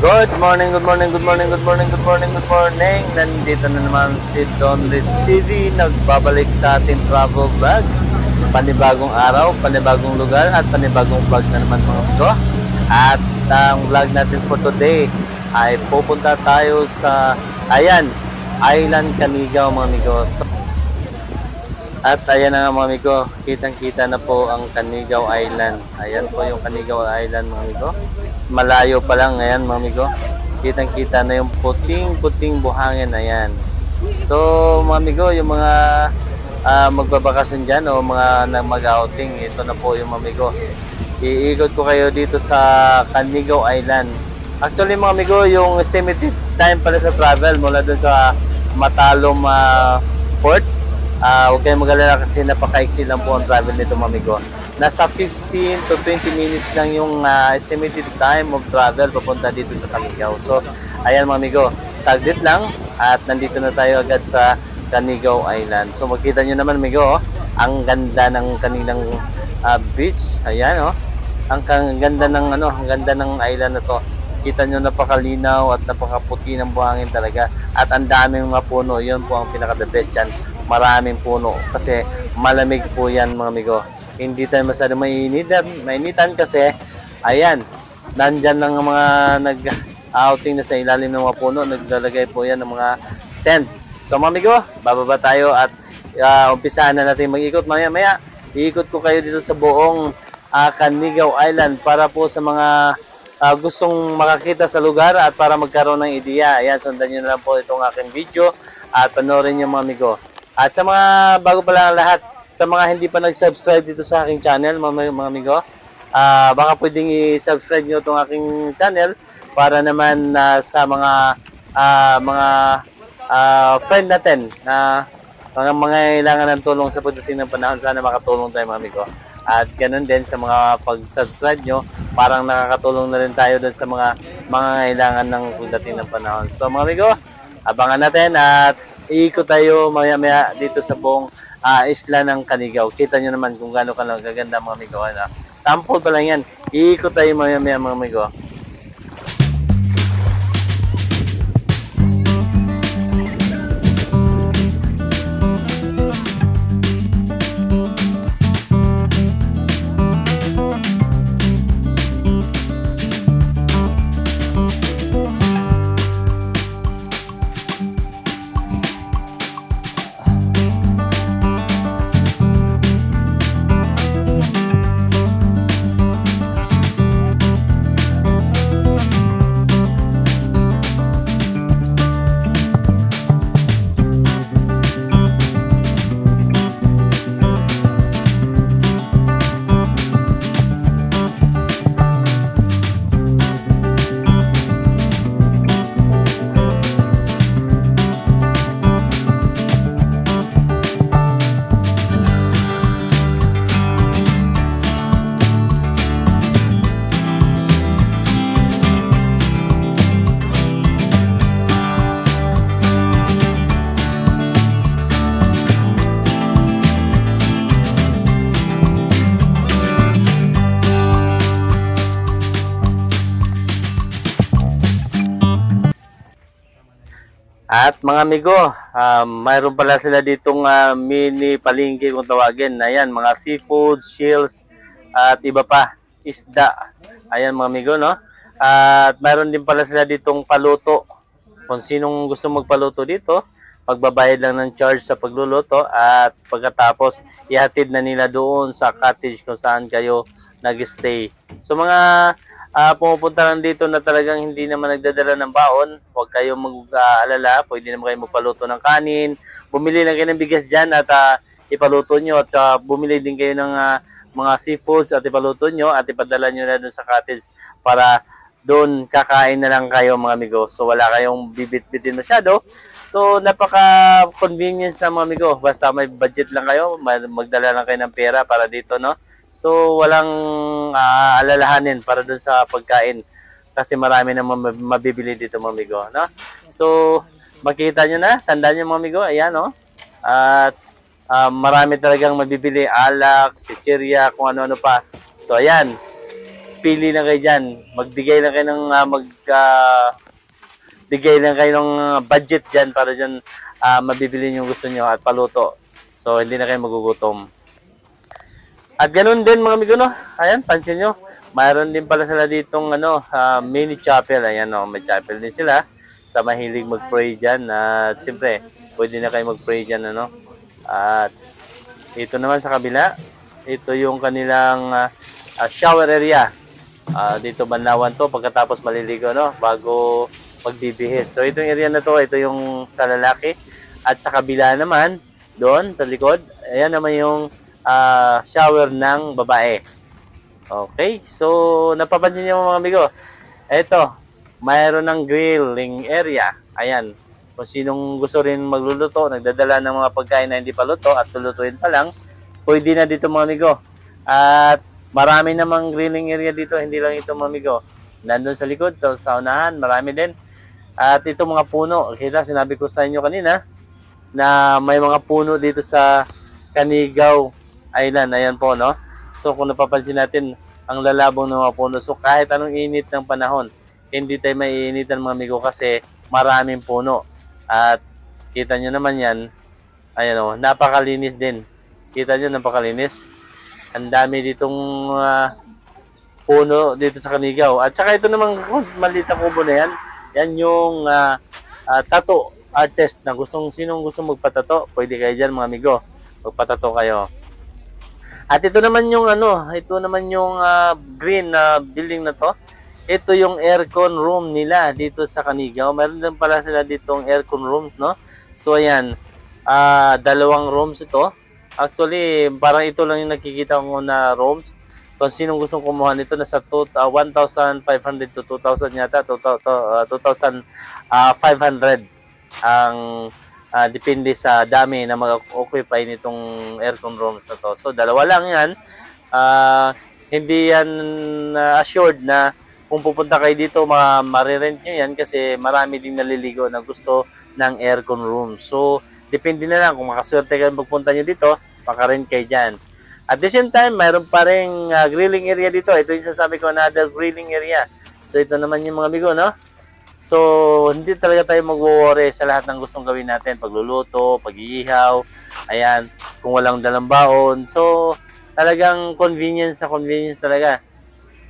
Good morning, good morning, good morning, good morning, good morning, good morning. Nandito na naman si Don Rich TV, nagbabalik sa ating travel vlog. Panibagong araw, panibagong lugar, at panibagong vlog na naman mga amigo. At ang vlog natin for today ay pupunta tayo sa, Island Canigao mga amigo. At ayan na nga mga amigo, kitang-kita na po ang Canigao Island. Ayan po yung Canigao Island mga amigo. Malayo pa lang, ayan mga amigo. Kitang-kita na yung puting-puting buhangin, ayan. So mga amigo, yung mga magbabakasyon dyan o mga mag-outing, ito na po yung mga amigo. Iikot ko kayo dito sa Canigao Island. Actually mga amigo, yung estimated time pala sa travel mula dun sa Matalom Port. Huwag kayong mag-alala kasi napaka-easy lang po ang travel nito mga amigo. Nasa 15 to 20 minutes lang yung estimated time of travel papunta dito sa Canigao. So, ayan mga amigo, saglit lang at nandito na tayo agad sa Canigao Island. So, makita nyo naman amigo, ang ganda ng kanilang beach. Ayan ang ganda ng island na to. Kita nyo napakalinaw at napakaputi ng buhangin talaga. At ang daming mga puno, yun po ang pinaka-the best dyan. Maraming puno kasi malamig po yan mga amigo. Hindi tayo masyado mainitan kasi ayan, nandyan ng mga nag-outing na sa ilalim ng mga puno, naglalagay po yan ng mga tent. So mga amigo, bababa tayo at umpisahan na natin mag-ikot. Maya iikot ko kayo dito sa buong Canigao Island para po sa mga gustong makakita sa lugar at para magkaroon ng ideya. Ayan, sundan nyo na lang po itong aking video at panoorin nyo mga amigo. At sa mga bago pa lang lahat, sa mga hindi pa nag-subscribe dito sa aking channel, mga amigo, baka pwedeng i-subscribe nyo itong aking channel para naman sa mga friend natin na mga kailangan ng tulong sa pagdating ng panahon. Sana makatulong tayo mga amigo. At ganun din sa mga pag-subscribe nyo, parang nakakatulong na rin tayo doon sa mga kailangan ng pagdating ng panahon. So mga amigo, abangan natin at iikot tayo maya dito sa buong isla ng Canigao. Kita nyo naman kung gaano ka lang gaganda mga amigo. Sample pa lang yan. Iikot tayo maya mga amigo. At mga amigo, mayroon pala sila ditong mini palengke kung tawagin. Ayan, mga seafoods, shells, at iba pa, isda. Ayan mga amigo, no? At mayroon din pala sila ditong paluto. Kung sinong gusto magpaluto dito, magbabayad lang ng charge sa pagluluto at pagkatapos ihatid na nila doon sa cottage kung saan kayo nag-stay. So mga pumupunta lang dito na talagang hindi naman nagdadala ng baon, huwag kayong mag-aalala, pwede naman kayo magpaluto ng kanin, bumili lang kayo ng bigas dyan at ipaluto nyo at bumili din kayo ng mga seafoods at ipaluto nyo at ipadala nyo na dun sa cottage para doon kakain na lang kayo mga amigo. So wala kayong bibit-bitin masyado. So napaka-convenience na mga amigo, basta may budget lang kayo, magdala lang kayo ng pera para dito, no? So walang alalahanin para doon sa pagkain kasi marami na mabibili dito mga amigo, no? So makita nyo na, tandaan nyo mga amigo, ayan, no? At marami talagang mabibili, alak, chichirya, kung ano-ano pa. So ayan, Pili lang kayo dyan. Magbigay lang kayo ng bigay lang kayo ng budget dyan para dyan mabibili yung gusto nyo at paluto. So, hindi na kayo magugutom. At ganun din mga amigo, no? Ayan, pansin nyo. Mayroon din pala sila ditong mini chapel. Ayan, no? May chapel din sila sa mahilig mag-pray dyan. At siyempre, pwede na kayo mag-pray dyan, ano? At ito naman sa kabila, ito yung kanilang shower area. Dito banlawan to pagkatapos maliligo, no? Bago magbibihis. So itong area na to, ito yung sa lalaki. At sa kabila naman, doon sa likod, ayan naman yung shower ng babae. Okay, so napapansin niyo mga amigo, ito, mayroon ng grilling area. Ayan, kung sinong gusto rin magluluto, nagdadala ng mga pagkain na hindi pa luto at lulutuin pa lang, pwede na dito mga amigo. At marami namang grilling area dito, hindi lang ito mga amigo. Nandun sa likod, sa unahan, marami din. At ito mga puno, kita sinabi ko sa inyo kanina na may mga puno dito sa Canigao Island. Ayan po, no? So kung napapansin natin, ang lalabong ng mga puno. So kahit anong init ng panahon, hindi tayo maiinitan mga amigo kasi maraming puno. At kita nyo naman yan, ayan o, napakalinis din. Kita nyo, napakalinis. Ang dami ditong puno dito sa Canigao. At saka ito namang maliit na kubo na yan. Yan yung tattoo artist na sinong gusto magpatato, pwede kayo dyan mga amigo. Magpatato kayo. At ito naman yung ito naman yung green na building na to. Ito yung aircon room nila dito sa Canigao. Meron din pala sila ditong aircon rooms, no? So ayan, dalawang rooms ito. Actually, parang ito lang yung nakikita ko na rooms. Kung sinong gustong kumuha nito, nasa 1,500 to 2,000 yata, 2,500 ang depende sa dami na mag-occupy nitong aircon rooms na to. So, dalawa lang yan. Hindi yan assured na kung pupunta kayo dito, marirent nyo yan kasi marami din naliligo na gusto ng aircon room. So, depende na lang kung makaswerte kayo magpunta nyo dito, makarent kayo dyan. At the same time, mayroon pa rin grilling area dito. Ito yung sasabi ko, another grilling area. So, ito naman yung mga amigo, no? So, hindi talaga tayo mag-worry sa lahat ng gustong gawin natin. Pagluluto, pag-iihaw, ayan, kung walang dalang baon. So, talagang convenience na convenience talaga.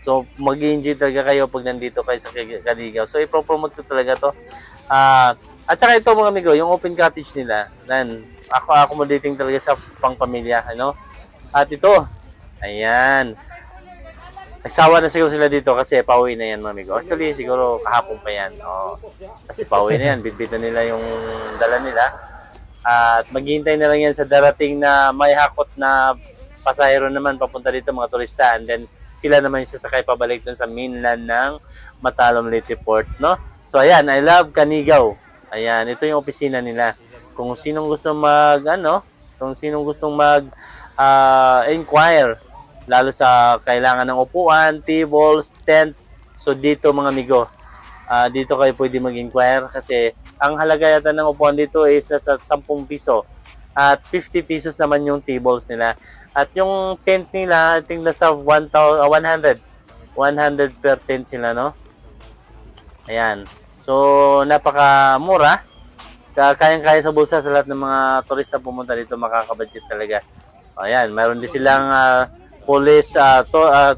So, mag-enjoy talaga kayo pag nandito kayo sa Canigao. So, ipopromote ko talaga to. At saka ito mga amigo, yung open cottage nila, accommodating talaga sa pang-pamilya, ano? At ito, ayan. Nagsawa na siguro sila dito kasi pauwi na yan mga amigo. Actually, siguro kahapon pa yan. Kasi pauwi na yan, bitbit na nila yung dala nila. At maghihintay na lang yan sa darating na may hakot na pasahero naman papunta dito mga turista. And then, sila naman yung sasakay pabalik dun sa mainland ng Matalom Leyte Port, no? So, ayan, I love Canigao. Ayan, ito yung opisina nila. Kung sinong gustong inquire, lalo sa kailangan ng upuan, tables, tent. So, dito mga amigo, dito kayo pwede mag-inquire kasi ang halaga yata ng upuan dito is nasa 10 piso. At 50 pesos naman yung tables nila. At yung tent nila, I think nasa 100 per tent sila, no? Ayan. So, napakamura. Kayang-kaya sa bulsa sa lahat ng mga turista pumunta dito, makakabudget talaga. Ayan, mayroon din silang police,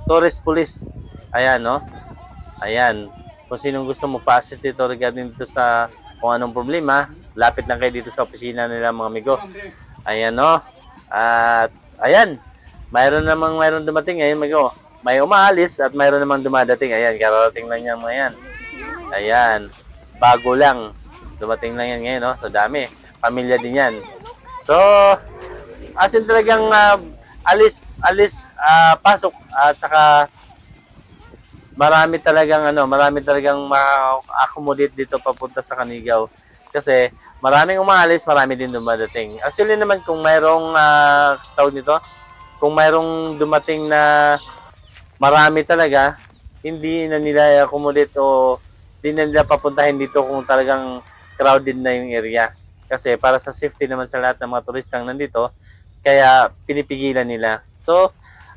tourist police. Ayan, no? Ayan. Kung sinong gusto mo pa-assist dito regarding dito sa kung anong problema, lapit lang kayo dito sa opisina nila mga amigo. Ayan, no? At ayan, mayroon dumating ngayon, amigo. May umaalis at mayroon namang dumadating. Ayan, kararating lang yan mga yan. Ayan, bago lang. Dumating lang yan ngayon, no? So, dami. Pamilya din yan. So, as in talagang pasok at saka marami talagang ma-accommodate dito papunta sa Canigao. Kasi maraming umaalis, marami din dumadating. Actually naman kung mayroong kung mayroong dumating na marami talaga, hindi na nila accommodate o hindi na nila papuntahin dito kung talagang crowded na yung area. Kasi para sa safety naman sa lahat ng mga turistang nandito, kaya pinipigilan nila. So,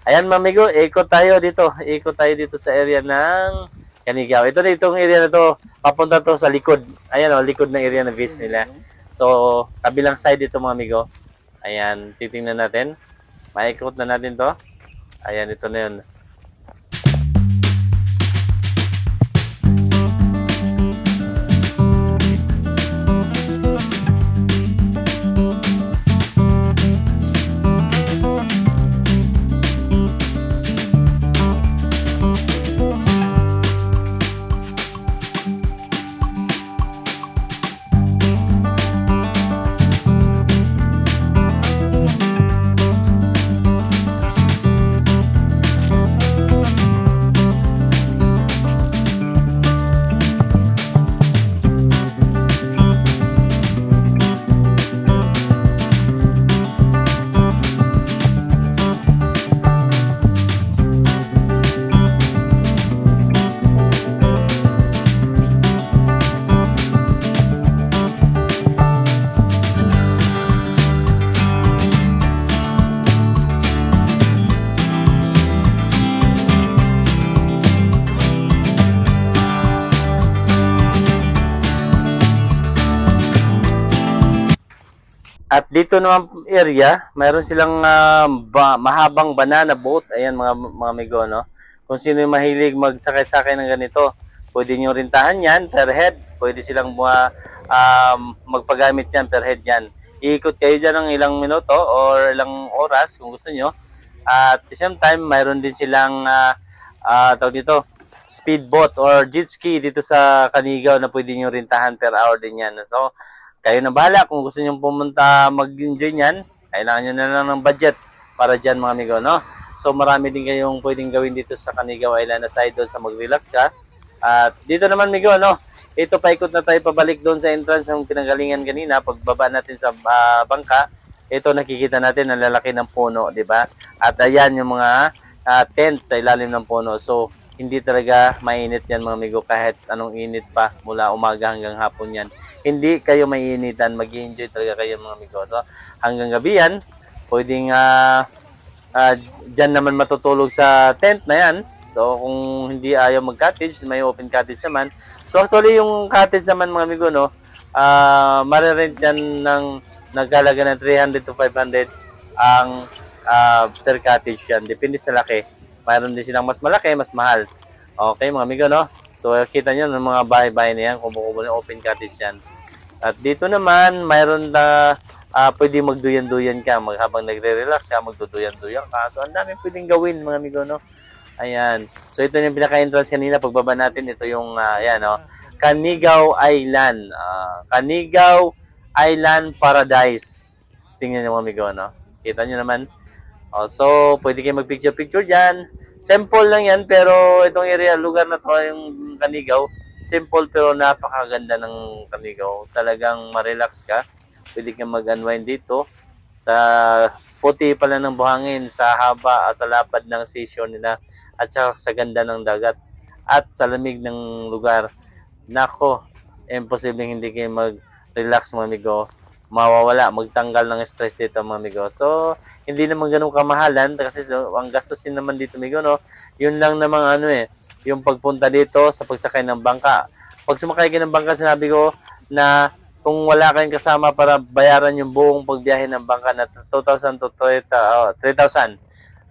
Ayan mga amigo, ikot tayo dito. Ikot tayo dito sa area ng Canigao. Ito na itong area na to, papunta to sa likod. Ayan o, likod ng area ng beach nila. So, kabilang side dito mga amigo. Ayan, titingnan natin. Maikot na natin to. Ayan, ito na yun. At dito naman area, mayroon silang mahabang banana boat. Ayan mga amigo, no? Kung sino yung mahilig magsakay-sakay ng ganito, pwede nyo rintahan yan per head. Pwede silang magpagamit yan per head yan. Iikot kayo dyan ng ilang minuto or ilang oras kung gusto nyo. At the same time, mayroon din silang tawag dito, speedboat or jet ski dito sa Canigao na pwede nyo rintahan per hour din yan. So, kayo na bahala kung gusto nyo pumunta mag-enjoy nyan. Kailangan nyo na lang ng budget para dyan mga amigo, no? So marami din kayong pwedeng gawin dito sa Canigao Island aside doon sa mag-relax ka. At dito naman amigo, no? Ito paikot na tayo pabalik doon sa entrance ng pinanggalingan kanina. Pagbaba natin sa bangka, ito nakikita natin ang lalaki ng puno, di ba? At ayan yung mga tent sa ilalim ng puno. So hindi talaga mainit yan mga amigo kahit anong init pa mula umaga hanggang hapon yan. Hindi kayo maiinitan, mag-enjoy talaga kayo mga amigo. So hanggang gabi yan, pwedeng dyan naman matutulog sa tent na yan. So kung hindi ayaw mag-cottage, may open cottage naman. So actually yung cottage naman mga amigo, no, marirent yan ng nagkalaga ng 300 to 500 ang per cottage yan. Depende sa laki. Mayroon din silang mas malaki, mas mahal. Okay mga amigo, no? So kita nyo ng mga bahay-bahay na yan, kumukubo ng open cottage yan. At dito naman, mayroon na pwede magduyan-duyan ka. Habang nagre-relax ka, magduduyan-duyan ka. So ang dami pwedeng gawin mga amigo, no? Ayan. So ito yung pinaka-entrance kanina. Pagbaba natin, ito yung, ayan, no? Canigao Island. Canigao Island Paradise. Tingnan nyo mga amigo, no? Kita nyo naman. So, pwede kayo mag-picture-picture dyan. Simple lang yan, pero itong area, lugar na to, yung Canigao, simple pero napakaganda ng Canigao. Talagang ma-relax ka. Pwede kang mag-unwind dito. Sa puti pala ng buhangin, sa haba, sa lapad ng seashore nila, at sa ganda ng dagat, at sa lamig ng lugar. Nako, imposible hindi kayo mag-relax mga amigo. Mawawala, magtanggal ng stress dito mga amigo. So, hindi naman ganun kamahalan kasi ang gastusin naman dito amigo, no? Yun lang namang yung pagpunta dito sa pagsakay ng bangka. Pag sumakay kayo ng bangka, sinabi ko na kung wala kayong kasama para bayaran yung buong pagbiyahe ng bangka na 2,000 to 3,000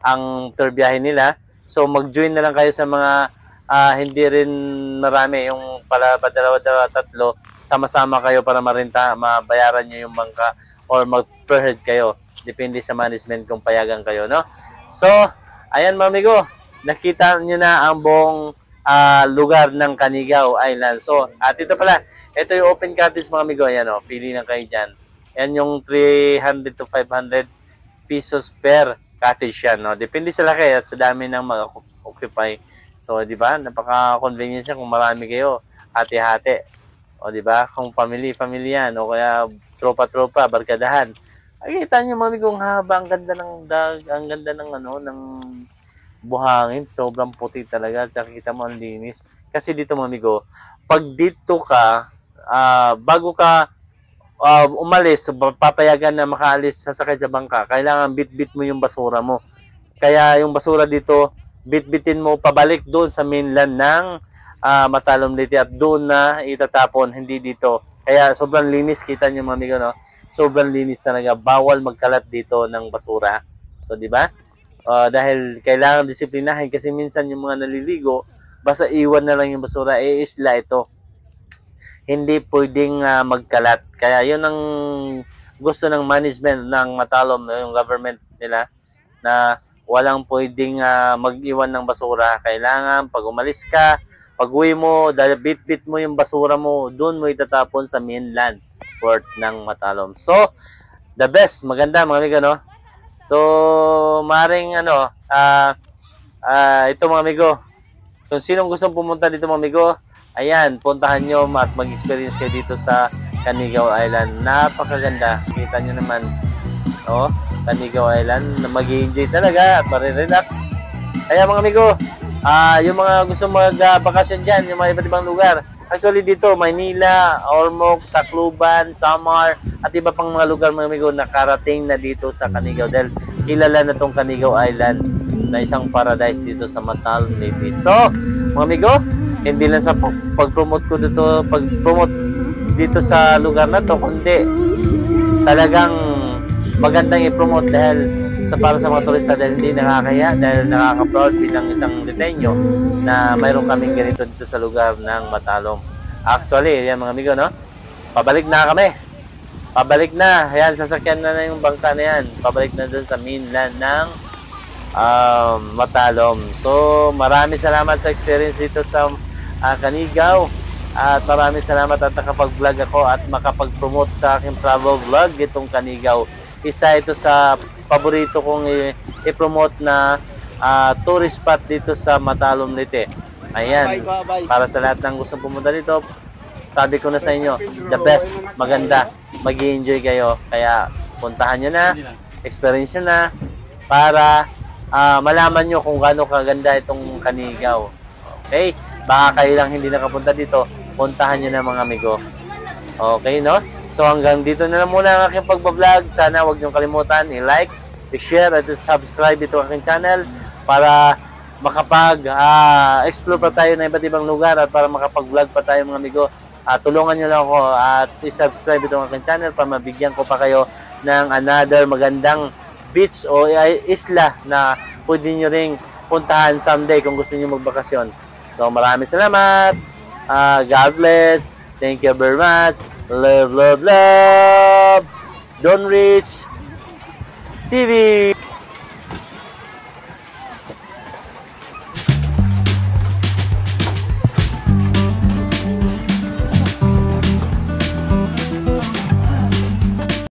ang tour biyahe nila. So, mag-join na lang kayo sa mga hindi rin marami, yung pala dalawa, tatlo, sama-sama kayo para mabayaran nyo yung bangka or mag-per head kayo. Depende sa management kung payagan kayo, no? So, ayan mga amigo, nakita nyo na ang buong lugar ng Canigao Island. So, at ito pala, ito yung open cottage mga amigo. Ayan o, pili na kayo dyan. Yan yung 300 to 500 pesos per cottage yan, no? Depende sa laki at sa dami ng mga occupy. So, di ba? Napaka-convenient siya kung marami kayo. Hati-hati. O, di ba? Kung family yan. O kaya tropa-tropa, barkadahan. Nakikita niyo, mami, kung haba. Ang ganda ng ang ganda ng buhangin. Sobrang puti talaga. At kita mo, ang linis. Kasi dito, mami ko, pag dito ka, bago ka umalis, papayagan na makaalis sasakay sa bangka, kailangan bit-bit mo yung basura mo. Kaya yung basura dito, bitbitin mo pabalik doon sa mainland ng Matalom Leyte at doon na itatapon, hindi dito. Kaya sobrang linis, kita niyo mga amigo, no? Sobrang linis talaga. Bawal magkalat dito ng basura. So, di ba? Dahil kailangan disiplinahin kasi minsan yung mga naliligo, basta iwan na lang yung basura, isla ito. Hindi pwedeng magkalat. Kaya yun ang gusto ng management ng Matalom, yung government nila, na walang pwedeng mag-iwan ng basura. Kailangan pag umalis ka, pag uwi mo, bit-bit mo yung basura mo, doon mo itatapon sa mainland port ng Matalom. So, the best, maganda mga amigo, no? So, maring ito mga amigo, kung sinong gustong pumunta dito mga amigo, ayan, puntahan nyo at mag-experience kayo dito sa Canigao Island. Napakaganda, kita nyo naman, oh, Canigao Island, na mag-i-enjoy talaga at marirelax. Kaya mga amigo, yung mga gusto mag-bakasyon dyan, yung mga iba't ibang lugar, actually dito, Maynila, Ormoc, Tacloban, Samar, at iba pang mga lugar mga amigo, nakarating na dito sa Canigao dahil kilala na tong Canigao Island na isang paradise dito sa Matalom Leyte. So, mga amigo, hindi lang sa pag-promote ko dito, pag-promote dito sa lugar na to, kundi talagang magandang i-promote dahil para sa mga turista dahil hindi nakakaya, dahil nakaka-proud bilang isang Liteño na mayroon kaming ganito dito sa lugar ng Matalom. Actually, yan mga amigo, no? Pabalik na kami. Pabalik na. Ayan, sasakyan na yung bangka na yan. Pabalik na dun sa mainland ng Matalom. So, maraming salamat sa experience dito sa Canigao. At maraming salamat at nakapag-vlog ako at makapag-promote sa aking travel vlog itong Canigao. Isa ito sa paborito kong i-promote na tourist spot dito sa Matalom Leyte. Ayan, para sa lahat ng gustong pumunta dito, sabi ko na sa inyo, the best, maganda, mag-i-enjoy kayo. Kaya puntahan nyo na, experience nyo na, para malaman nyo kung gaano kaganda itong Canigao. Okay? Baka kayo lang hindi nakapunta dito, puntahan nyo na mga amigo. Okay, no? So hanggang dito na lang muna ang aking pagbablog. Sana huwag niyong kalimutan i-like, i-share at i-subscribe ito aking channel para makapag-explore pa tayo ng iba't ibang lugar at para makapag-vlog pa tayo mga amigo. Tulungan niyo lang ako at i-subscribe itong aking channel para mabigyan ko pa kayo ng another magandang beach o isla na pwede nyo ring puntahan someday kung gusto niyo magbakasyon. So maraming salamat. God bless. Thank you very much. Love, love, love. Don't Reach TV.